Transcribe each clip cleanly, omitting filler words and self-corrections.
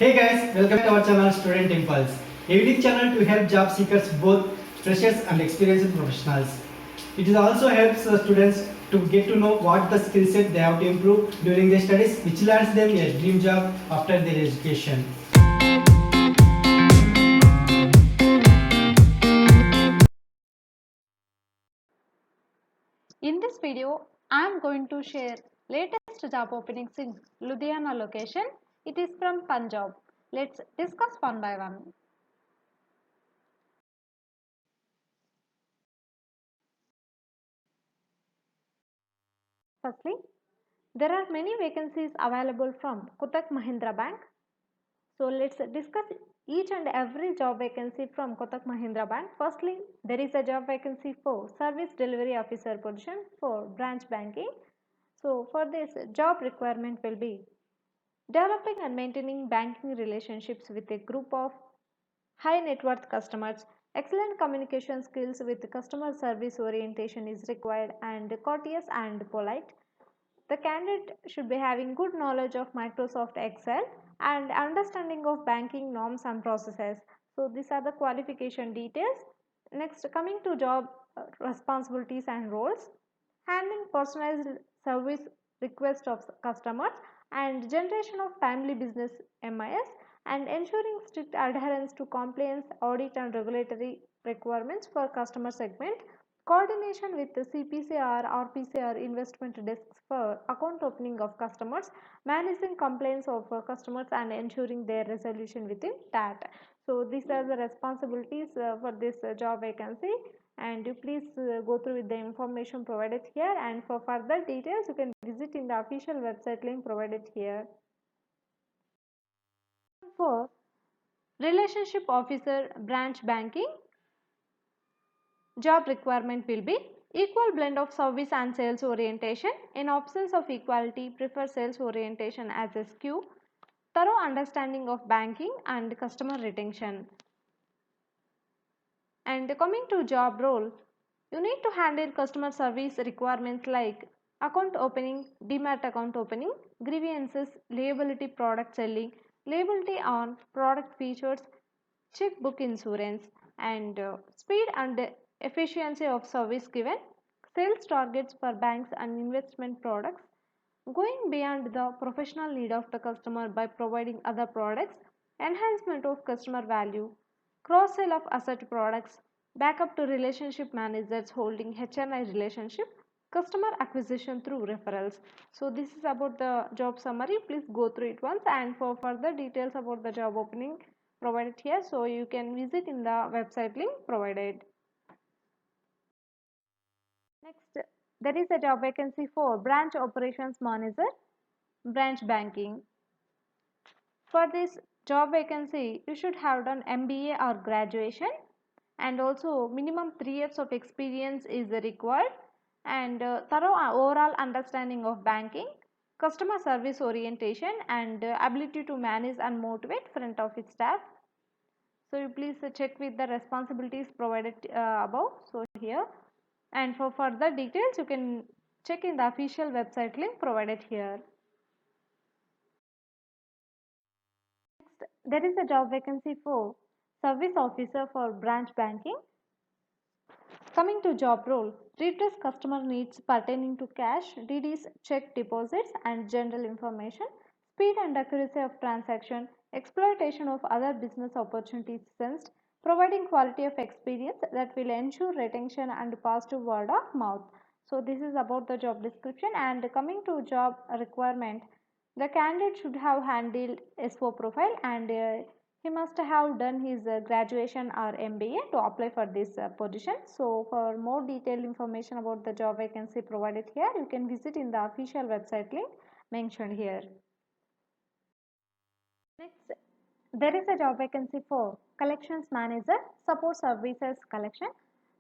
Hey guys, welcome to our channel Student Impulse, a unique channel to help job seekers, both freshers and experienced professionals. It also helps students to get to know what the skill set they have to improve during their studies, which lands them a dream job after their education. In this video, I am going to share latest job openings in Ludhiana location. It is from Punjab. Let's discuss one by one. Firstly, there are many vacancies available from Kotak Mahindra Bank. So let's discuss each and every job vacancy from Kotak Mahindra Bank. Firstly, there is a job vacancy for Service Delivery Officer position for branch banking. So for this, job requirement will be developing and maintaining banking relationships with a group of high net worth customers. Excellent communication skills with customer service orientation is required and courteous and polite. The candidate should be having good knowledge of Microsoft Excel and understanding of banking norms and processes. So these are the qualification details. Next, coming to job responsibilities and roles, handling personalized service requests of customers and generation of timely business MIS and ensuring strict adherence to compliance, audit and regulatory requirements for customer segment, coordination with the CPCR, RPCR investment desks for account opening of customers, managing complaints of customers and ensuring their resolution within that. So these are the responsibilities for this job vacancy, and you please go through with the information provided here, and for further details you can visit in the official website link provided here. For relationship officer branch banking, job requirement will be equal blend of service and sales orientation. In absence of equality, prefer sales orientation as a skew, thorough understanding of banking and customer retention. And coming to job role, you need to handle customer service requirements like account opening, demat account opening, grievances, liability product selling, liability on product features, checkbook insurance, and speed and efficiency of service given, sales targets for banks and investment products, going beyond the professional need of the customer by providing other products, enhancement of customer value, cross sell of asset products, backup to relationship managers holding HNI relationship, customer acquisition through referrals. So this is about the job summary. Please go through it once, and for further details about the job opening provided here, so you can visit in the website link provided. Next, there is a job vacancy for branch operations manager, branch banking. For this job vacancy, you should have done MBA or graduation, and also minimum 3 years of experience is required, and thorough overall understanding of banking, customer service orientation, and ability to manage and motivate front office staff. So you please check with the responsibilities provided above, so here, and for further details you can check in the official website link provided here. Next, there is a job vacancy for service officer for branch banking. Coming to job role, redress customer needs pertaining to cash, DDs, check deposits and general information, speed and accuracy of transaction, exploitation of other business opportunities sensed, providing quality of experience that will ensure retention and positive word of mouth. So this is about the job description, and coming to job requirement, the candidate should have handled SO profile, and he must have done his graduation or MBA to apply for this position. So for more detailed information about the job vacancy provided here, you can visit in the official website link mentioned here. Next, there is a job vacancy for collections manager, support services collection.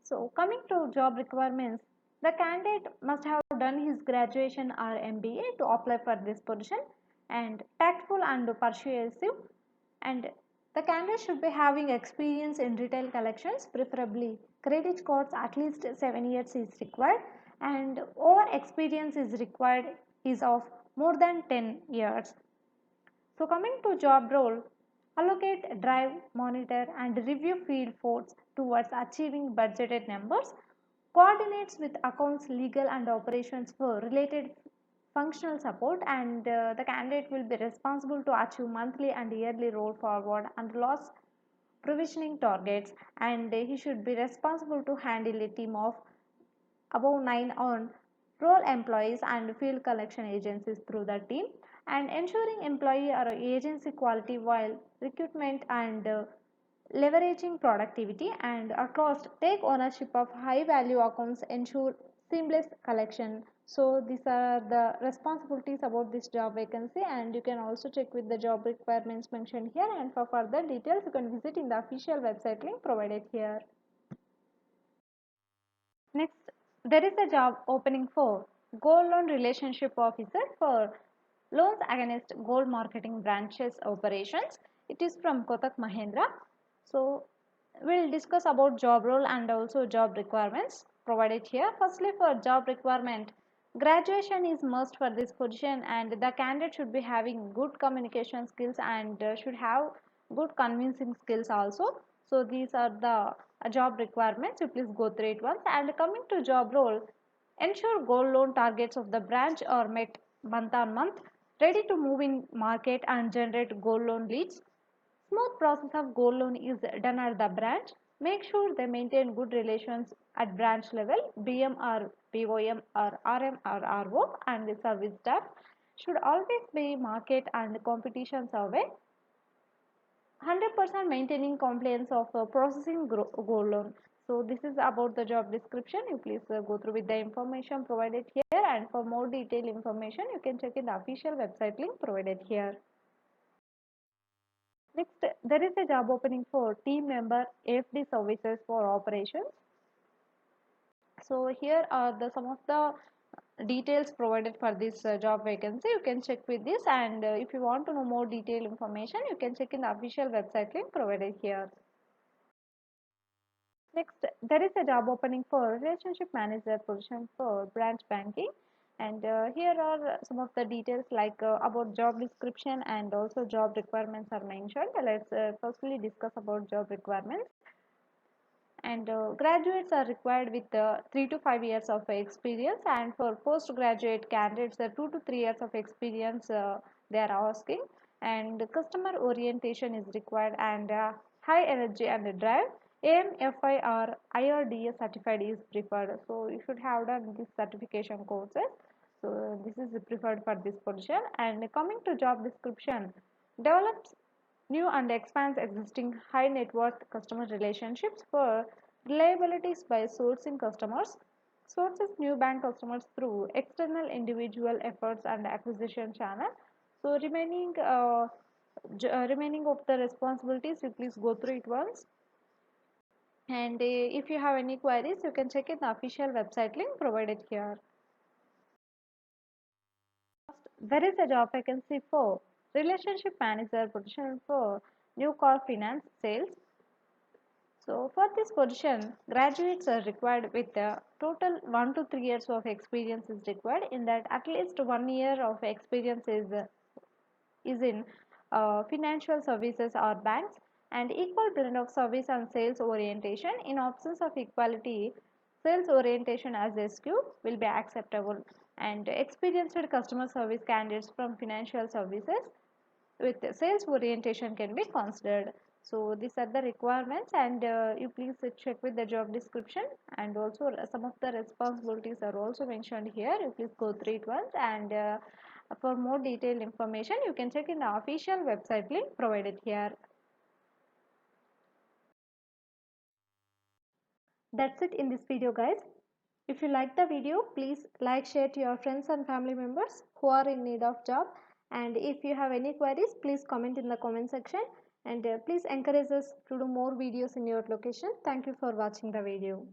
So coming to job requirements, the candidate must have done his graduation or MBA to apply for this position, and tactful and persuasive, and the candidate should be having experience in retail collections, preferably credit cards at least 7 years is required, and over experience is required is of more than 10 years. So coming to job role, allocate, drive, monitor and review field force towards achieving budgeted numbers, coordinates with accounts, legal and operations for related functional support, and the candidate will be responsible to achieve monthly and yearly roll forward and loss provisioning targets, and he should be responsible to handle a team of above 9 on role employees and field collection agencies through the team, and ensuring employee or agency quality while recruitment and leveraging productivity, and at last take ownership of high value accounts, ensure seamless collection. So these are the responsibilities about this job vacancy, and you can also check with the job requirements mentioned here, and for further details you can visit in the official website link provided here. Next, there is a job opening for gold loan relationship officer for loans against gold marketing branches operations. It is from Kotak Mahindra. So we'll discuss about job role and also job requirements provided here. Firstly, for job requirement, graduation is must for this position, and the candidate should be having good communication skills and should have good convincing skills also. So these are the job requirements. You please go through it once. And coming to job role, ensure gold loan targets of the branch are met month on month, ready to move in market and generate gold loan leads. Smooth process of gold loan is done at the branch. Make sure they maintain good relations at branch level. BM or BOM or RM or RO and the service staff should always be market and competition survey. 100% maintaining compliance of processing gold loan. So this is about the job description. You please go through with the information provided here, and for more detailed information you can check in the official website link provided here. Next, there is a job opening for team member AFD services for operations. So here are the some of the details provided for this job vacancy. You can check with this, and if you want to know more detailed information you can check in the official website link provided here. Next, there is a job opening for relationship manager position for branch banking, and here are some of the details like about job description and also job requirements are mentioned. Let's firstly discuss about job requirements. And graduates are required with 3 to 5 years of experience, and for postgraduate candidates 2 to 3 years of experience they are asking, and customer orientation is required, and high energy and drive. AMFI or IRDA certified is preferred, so you should have done this certification courses. So this is preferred for this position. And coming to job description, develops new and expands existing high net worth customer relationships for reliabilities by sourcing customers, sources new bank customers through external individual efforts and acquisition channel. So remaining of the responsibilities you please go through it once, and if you have any queries you can check in the official website link provided here. There is a job vacancy for relationship manager position for new car finance sales. So for this position, graduates are required with a total 1 to 3 years of experience is required. In that, at least 1 year of experience is in financial services or banks, and equal blend of service and sales orientation. In absence of equality, sales orientation as SQ will be acceptable, and experienced customer service candidates from financial services with sales orientation can be considered. So these are the requirements, and you please check with the job description, and also some of the responsibilities are also mentioned here. You please go through it once, and for more detailed information you can check in the official website link provided here. That's it in this video, guys. If you like the video, please like, share to your friends and family members who are in need of job, and if you have any queries please comment in the comment section, and please encourage us to do more videos in your location. Thank you for watching the video.